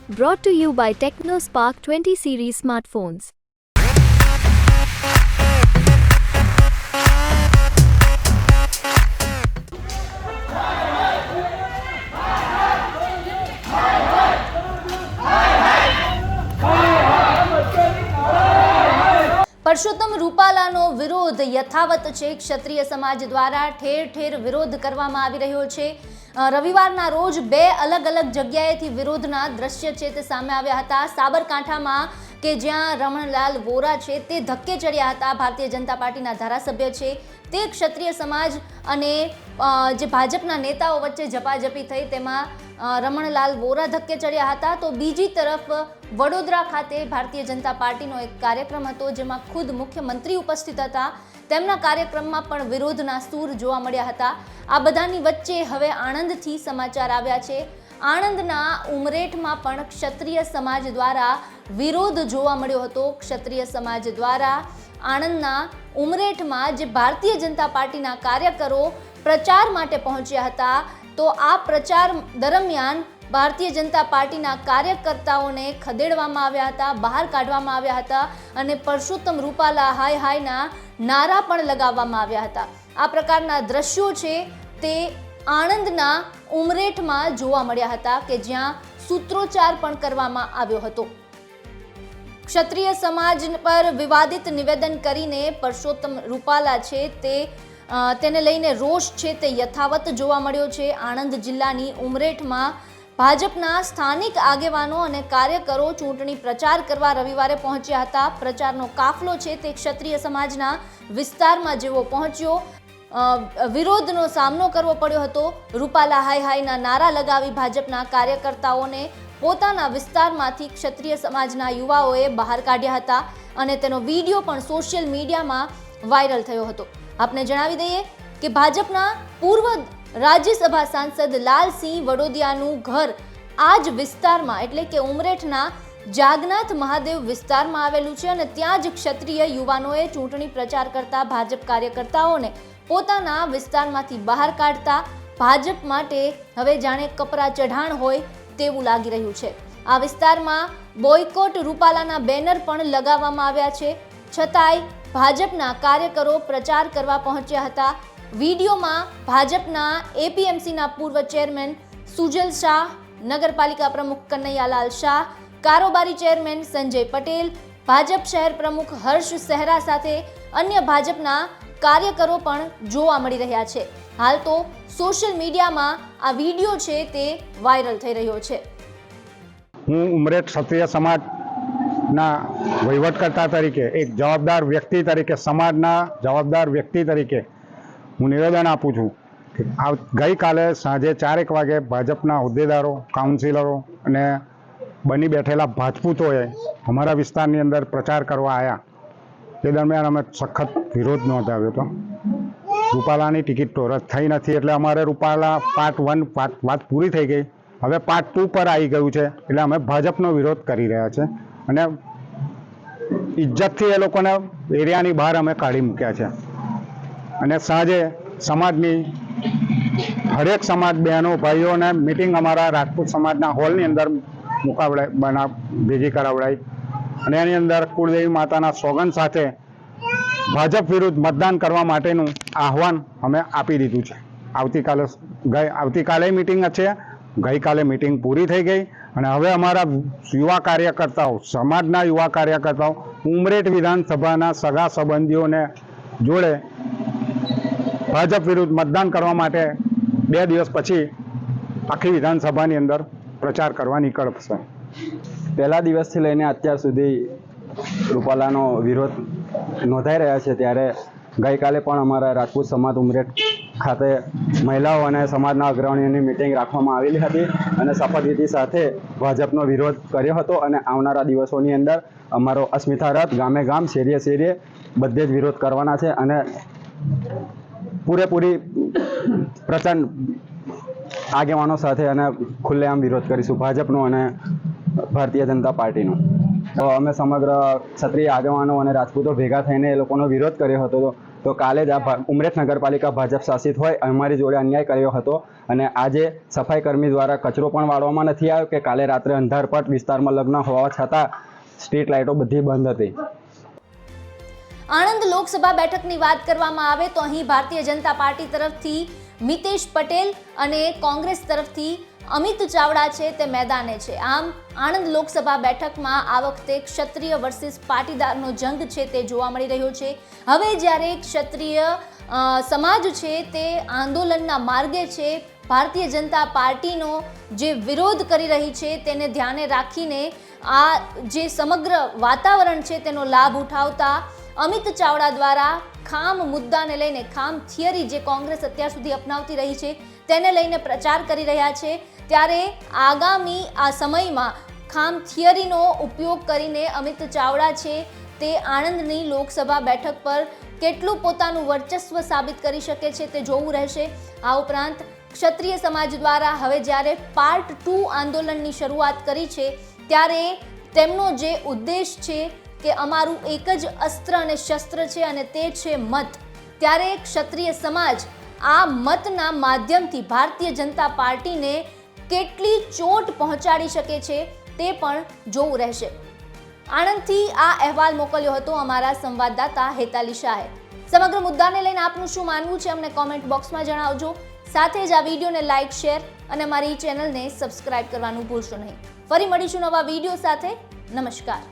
Brought to you by TechnoSpark 20 series smartphones. Parshottam રૂપાલાનો વિરોધ યથાવત છે। ક્ષત્રિય સમાજ દ્વારા ઠેર ઠેર વિરોધ કરવામાં આવી રહ્યો છે। રવિવારના રોજ બે અલગ અલગ જગ્યાએથી વિરોધના દ્રશ્ય છે તે સામે આવ્યા હતા। સાબરકાંઠામાં કે જ્યાં રમણલાલ વોરા છે તે ધક્કે ચડ્યા હતા। ભારતીય જનતા પાર્ટીના ધારાસભ્ય છે તે ક્ષત્રિય સમાજ અને જે ભાજપના નેતાઓ વચ્ચે ઝપાઝપી થઈ તેમાં રમણલાલ વોરા ધક્કે ચડ્યા હતા। તો બીજી તરફ વડોદરા ખાતે ભારતીય જનતા પાર્ટીનો એક કાર્યક્રમ હતો જેમાં ખુદ મુખ્યમંત્રી ઉપસ્થિત હતા। તેમના કાર્યક્રમમાં પણ વિરોધના સૂર જોવા મળ્યા હતા। આ બધાની વચ્ચે હવે આણંદથી સમાચાર આવ્યા છે। આણંદના ઉમરેઠમાં પણ ક્ષત્રિય સમાજ દ્વારા વિરોધ જોવા મળ્યો હતો। ક્ષત્રિય સમાજ દ્વારા આણંદના ઉમરેઠમાં જે ભારતીય જનતા પાર્ટીના કાર્યકરો પ્રચાર માટે પહોંચ્યા હતા તો આ પ્રચાર દરમિયાન ભારતીય જનતા પાર્ટીના કાર્યકર્તાઓને ખદેડવામાં આવ્યા હતા, બહાર કાઢવામાં આવ્યા હતા અને પરસોત્તમ રૂપાલા હાય હાયના નારા પણ લગાવવામાં આવ્યા હતા। આ પ્રકારના દ્રશ્યો છે તે આણંદના ઉમરેઠમાં જોવા મળ્યા હતા કે જ્યાં સૂત્રોચ્ચાર પણ કરવામાં આવ્યો હતો। ક્ષત્રિય સમાજ પર વિવાદિત નિવેદન કરીને પરસોત્તમ રૂપાલા છે તેને લઈને રોષ છે તે યથાવત જોવા મળ્યો છે। આણંદ જિલ્લાની ઉમરેઠમાં ભાજપના સ્થાનિક આગેવાનો અને કાર્યકરો ચૂંટણી પ્રચાર કરવા રવિવારે પહોંચ્યા હતા। પ્રચારનો કાફલો છે તે ક્ષત્રિય સમાજના વિસ્તારમાં જેવો પહોંચ્યો, વિરોધનો સામનો કરવો પડ્યો હતો। રૂપાલા હાય હાયના નારા લગાવી ભાજપના કાર્યકર્તાઓને પોતાના વિસ્તારમાંથી ક્ષત્રિય સમાજના યુવાઓએ બહાર કાઢ્યા હતા અને તેનો વિડીયો પણ સોશિયલ મીડિયામાં વાયરલ થયો હતો। આપને જણાવી દઈએ કે ભાજપના પૂર્વ રાજ્યસભા સાંસદ લાલસિંહ વડોદિયાનું ઘર આ જ વિસ્તારમાં એટલે કે ઉમરેઠના જાગનાથ મહાદેવ વિસ્તારમાં આવેલું છે અને ત્યાં જ ક્ષત્રિય યુવાનોએ ચૂંટણી પ્રચાર કરતા ભાજપ કાર્યકર્તાઓને પોતાના વિસ્તારમાંથી બહાર કાઢતા ભાજપ માટે હવે જાણે કપરા ચઢાણ હોય તેવું લાગી રહ્યું છે। આ વિસ્તારમાં બોયકોટ રૂપાલાના બેનર પણ લગાવવામાં આવ્યા છે, છતાંય ભાજપના કાર્યકરો પ્રચાર કરવા પહોંચ્યા હતા। વિડીયોમાં ભાજપના એપીએમસીના પૂર્વ ચેરમેન સુજલ શાહ, નગરપાલિકા પ્રમુખ કનૈયાલાલ શાહ, કારોબારી ચેરમેન સંજય પટેલ, ભાજપ શહેર પ્રમુખ હર્ષ સહેરા સાથે અન્ય ભાજપના કાર્યકરો પણ જોવા મળી રહ્યા છે। હાલ તો સોશિયલ મીડિયામાં આ વિડીયો છે તે વાયરલ થઈ રહ્યો છે। હું ઉમરેઠ ક્ષત્રિય સમાજના વહીવટકર્તા તરીકે, એક જવાબદાર વ્યક્તિ તરીકે, સમાજના જવાબદાર વ્યક્તિ તરીકે હું નિવેદન આપું છું કે ગઈકાલે સાંજે 4 વાગે ભાજપના હોદ્દેદારો, કાઉન્સિલરો અને બની બેઠેલા રાજપૂતોએ અમારા વિસ્તારની અંદર પ્રચાર કરવા આવ્યા। તે દરમિયાન અમે સખત વિરોધ નોંધાવ્યો હતો। રૂપાલાની ટિકિટ તો રદ થઈ નથી એટલે અમારે રૂપાલા પાર્ટ 1 વાત પૂરી થઈ ગઈ, હવે પાર્ટ 2 પર આવી ગયું છે એટલે અમે ભાજપનો વિરોધ કરી રહ્યા છે અને ઇજ્જતથી એ લોકોને એરિયાની બહાર અમે કાઢી મૂક્યા છે। અને સાંજે સમાજની હરેક સમાજ બહેનો ભાઈઓને મિટિંગ અમારા રાજપૂત સમાજના હોલની અંદર ભેગી કરાવડાઈ અને એની અંદર કુળદેવી માતાના સોગંદ સાથે ભાજપ વિરુદ્ધ મતદાન કરવા માટેનું આહવાન અમે આપી દીધું છે। આવતીકાલે મિટિંગ છે, ગઈકાલે મિટિંગ પૂરી થઈ ગઈ અને હવે અમારા યુવા કાર્યકર્તાઓ, સમાજના યુવા કાર્યકર્તાઓ ઉમરેઠ વિધાનસભાના સગા સંબંધીઓને જોડે ભાજપ વિરુદ્ધ મતદાન કરવા માટે 2 દિવસ પછી આખી વિધાનસભાની અંદર પ્રચાર કરવા નીકળશે। પહેલા દિવસથી લઈને અત્યાર સુધી રૂપાલાનો વિરોધ નોંધાઈ રહ્યા છે ત્યારે ગઈકાલે પણ અમારા રાજપૂત સમાજ ઉમરેઠ ખાતે મહિલાઓ અને સમાજના અગ્રણીઓની મિટિંગ રાખવામાં આવેલી હતી અને શપથવિધિ સાથે ભાજપનો વિરોધ કર્યો હતો અને આવનારા દિવસોની અંદર અમારો અસ્મિતા રથ ગામે ગામ, શેરીએ શેરીએ બધે જ વિરોધ કરવાના છે અને પૂરેપૂરી પ્રચંડ આગેવાનો સાથે અને ખુલ્લેઆમ વિરોધ કરીશું ભાજપનો અને ભારતીય જનતા પાર્ટીનો। તો અમે સમગ્ર ક્ષત્રિય આગેવાનો અને રાજપૂતો ભેગા થઈને એ લોકોનો વિરોધ કર્યો હતો। તો તો કાલે જ આ ઉમરેઠ નગરપાલિકા ભાજપ શાસિત હોય અમારી જોડે અન્યાય કર્યો હતો અને આજે સફાઈ કર્મી દ્વારા કચરો પણ વાળવામાં નથી આવ્યો કે કાલે રાત્રે અંધારપટ વિસ્તારમાં લગ્ન હોવા છતાં સ્ટ્રીટ લાઇટો બધી બંધ હતી. આણંદ લોકસભા બેઠકની વાત કરવામાં આવે તો અહીં ભારતીય જનતા પાર્ટી તરફથી મિતેશ પટેલ અને કોંગ્રેસ તરફથી અમિત ચાવડા છે તે મેદાને છે. આમ આણંદ લોકસભા બેઠકમાં આ વખતે ક્ષત્રિય વર્સિસ પાટીદારનો જંગ છે તે જોવા મળી રહ્યો છે. હવે જ્યારે ક્ષત્રિય સમાજ છે તે આંદોલનના માર્ગે છે, ભારતીય જનતા પાર્ટીનો જે વિરોધ કરી રહી છે તેને ધ્યાને રાખીને આ જે સમગ્ર વાતાવરણ છે તેનો લાભ ઉઠાવતા અમિત ચાવડા દ્વારા ખામ મુદ્દાને લઈને, ખામ થિયરી જે કોંગ્રેસ અત્યાર સુધી અપનાવતી રહી છે તેને લઈને પ્રચાર કરી રહ્યા છે. ત્યારે આગામી આ સમયમાં ખામ થિયરીનો ઉપયોગ કરીને અમિત ચાવડા છે તે આણંદની લોકસભા બેઠક પર કેટલું પોતાનું વર્ચસ્વ સાબિત કરી શકે છે તે જોવું રહેશે. આ ઉપરાંત ક્ષત્રિય સમાજ દ્વારા હવે જ્યારે પાર્ટ 2 આંદોલનની શરૂઆત કરી છે ત્યારે તેમનો જે ઉદ્દેશ છે કે અમારું એક જ અસ્ત્ર અને શસ્ત્ર છે અને તે છે મત. ત્યારે ક્ષત્રિય સમાજ આ મતના માધ્યમથી ભારતીય જનતા પાર્ટીને કેટલી ચોટ પહોંચાડી શકે છે તે પણ જોવું રહેશે. આણંદથી આ અહેવાલ મોકલ્યો હતો અમારા સંવાદદાતા હેતાલી શાહે. સમગ્ર મુદ્દાને લઈને આપનું શું માનવું છે અમને કોમેન્ટ બોક્સમાં જણાવજો. સાથે જ આ વિડીયોને લાઇક, શેર અને અમારી ચેનલને સબસ્ક્રાઇબ કરવાનું ભૂલશો નહીં. ફરી મળીશું નવા વિડીયો સાથે. નમસ્કાર.